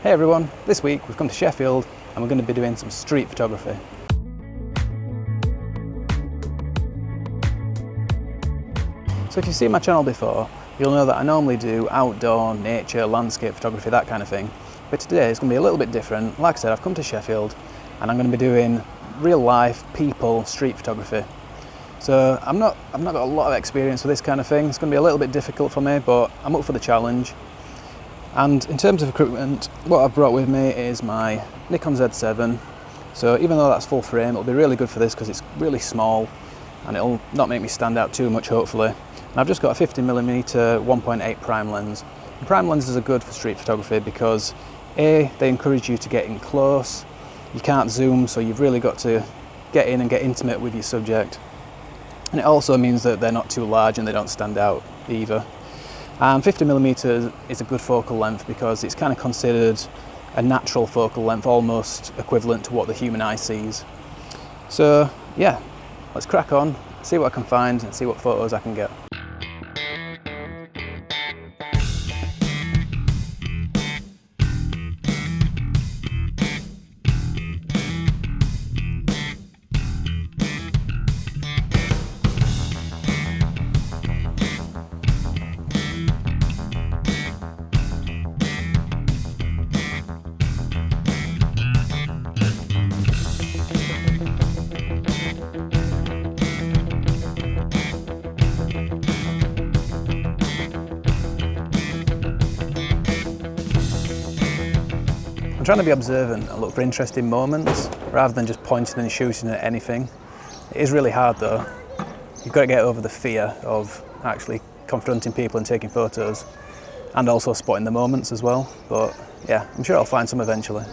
Hey everyone, this week we've come to Sheffield and we're going to be doing some street photography. So if you've seen my channel before, you'll know that I normally do outdoor, nature, landscape photography, that kind of thing. But today it's going to be a little bit different. Like I said, I've come to Sheffield and I'm going to be doing real life, people, street photography. So I've not got a lot of experience with this kind of thing. It's going to be a little bit difficult for me, but I'm up for the challenge. And in terms of equipment, what I've brought with me is my Nikon Z7. So even though that's full frame, it'll be really good for this because it's really small and it'll not make me stand out too much, hopefully. And I've just got a 50mm 1.8 prime lens. And prime lenses are good for street photography because A, they encourage you to get in close. You can't zoom, so you've really got to get in and get intimate with your subject. And it also means that they're not too large and they don't stand out either. And 50mm is a good focal length because it's kind of considered a natural focal length, almost equivalent to what the human eye sees. So yeah, let's crack on, see what I can find and see what photos I can get. I'm trying to be observant and look for interesting moments rather than just pointing and shooting at anything. It is really hard though. You've got to get over the fear of actually confronting people and taking photos, and also spotting the moments as well. But yeah, I'm sure I'll find some eventually.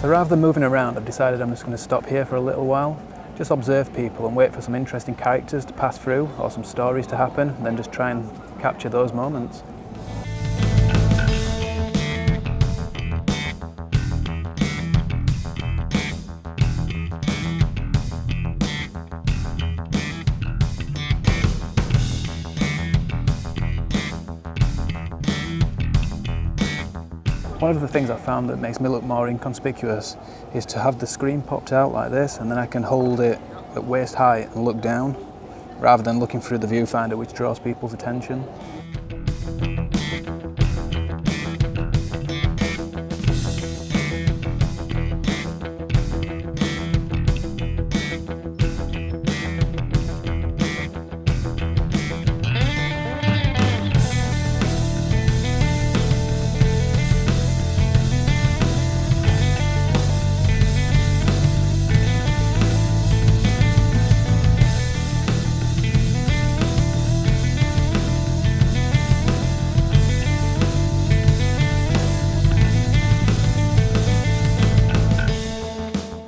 So rather than moving around, I've decided I'm just going to stop here for a little while, just observe people and wait for some interesting characters to pass through or some stories to happen, and then just try and capture those moments. One of the things I found that makes me look more inconspicuous is to have the screen popped out like this, and then I can hold it at waist height and look down, rather than looking through the viewfinder, which draws people's attention.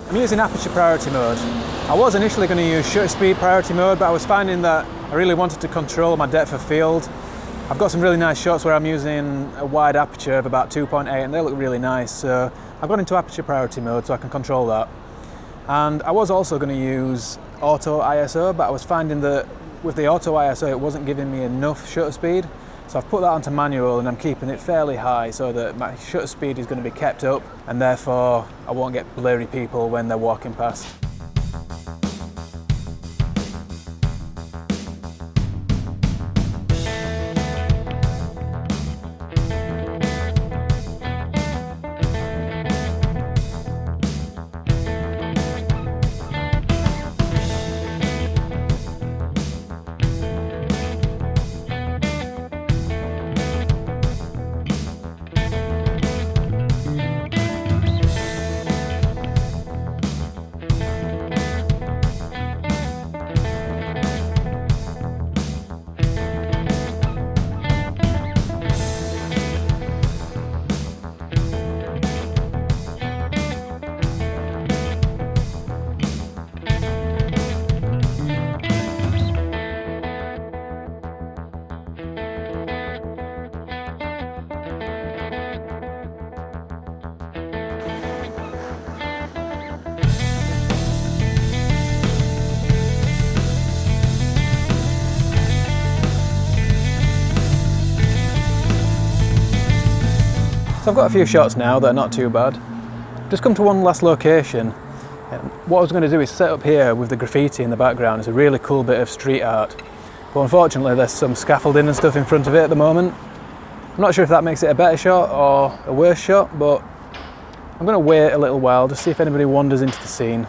I'm using aperture priority mode. I was initially going to use shutter speed priority mode, but I was finding that I really wanted to control my depth of field. I've got some really nice shots where I'm using a wide aperture of about 2.8 and they look really nice, so I've gone into aperture priority mode so I can control that. And I was also going to use auto ISO, but I was finding that with the auto ISO it wasn't giving me enough shutter speed. So I've put that onto manual and I'm keeping it fairly high so that my shutter speed is going to be kept up and therefore I won't get blurry people when they're walking past. So I've got a few shots now that are not too bad. Just come to one last location. What I was going to do is set up here with the graffiti in the background. It's a really cool bit of street art. But unfortunately there's some scaffolding and stuff in front of it at the moment. I'm not sure if that makes it a better shot or a worse shot, but I'm going to wait a little while, just see if anybody wanders into the scene.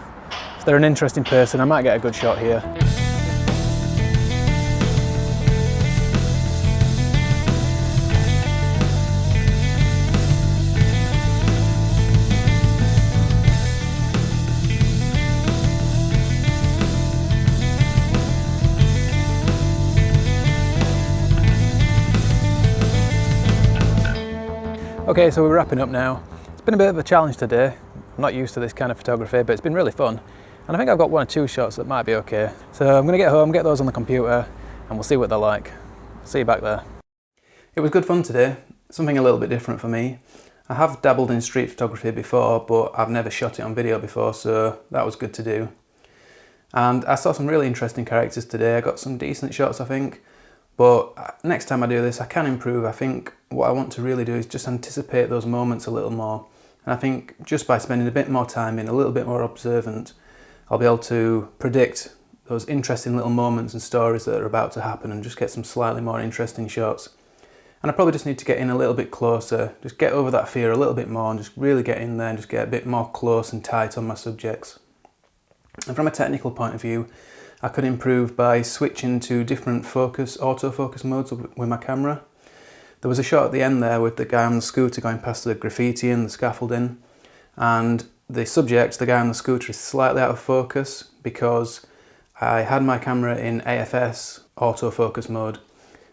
If they're an interesting person, I might get a good shot here. Okay, so we're wrapping up now. It's been a bit of a challenge today. I'm not used to this kind of photography, but it's been really fun. And I think I've got one or two shots that might be okay. So I'm gonna get home, get those on the computer, and we'll see what they're like. See you back there. It was good fun today. Something a little bit different for me. I have dabbled in street photography before, but I've never shot it on video before, so that was good to do. And I saw some really interesting characters today. I got some decent shots, I think. But next time I do this, I can improve. I think what I want to really do is just anticipate those moments a little more. And I think just by spending a bit more time being a little bit more observant, I'll be able to predict those interesting little moments and stories that are about to happen and just get some slightly more interesting shots. And I probably just need to get in a little bit closer, just get over that fear a little bit more and just really get in there and just get a bit more close and tight on my subjects. And from a technical point of view, I could improve by switching to different autofocus modes with my camera. There was a shot at the end there with the guy on the scooter going past the graffiti and the scaffolding, and the subject, the guy on the scooter, is slightly out of focus because I had my camera in AFS, autofocus mode,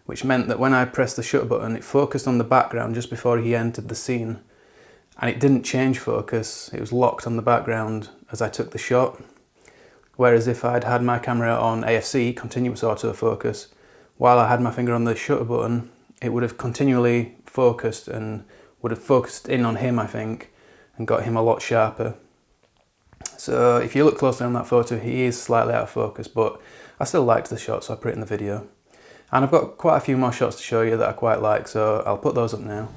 which meant that when I pressed the shutter button, it focused on the background just before he entered the scene, and it didn't change focus. It was locked on the background as I took the shot. Whereas if I'd had my camera on AFC, continuous autofocus, while I had my finger on the shutter button, it would have continually focused and would have focused in on him, I think, and got him a lot sharper. So if you look closely on that photo, he is slightly out of focus, but I still liked the shot, so I put it in the video. And I've got quite a few more shots to show you that I quite like, so I'll put those up now.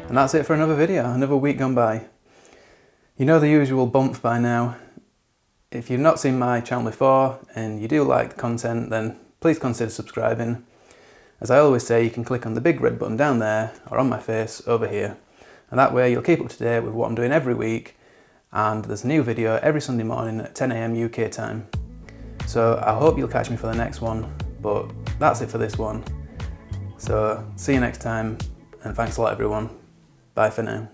And that's it for another video, another week gone by. You know the usual bump by now. If you've not seen my channel before and you do like the content, then please consider subscribing. As I always say, you can click on the big red button down there or on my face over here. And that way you'll keep up to date with what I'm doing every week, and there's a new video every Sunday morning at 10 AM UK time. So I hope you'll catch me for the next one, but that's it for this one. So see you next time, and thanks a lot everyone. Bye for now.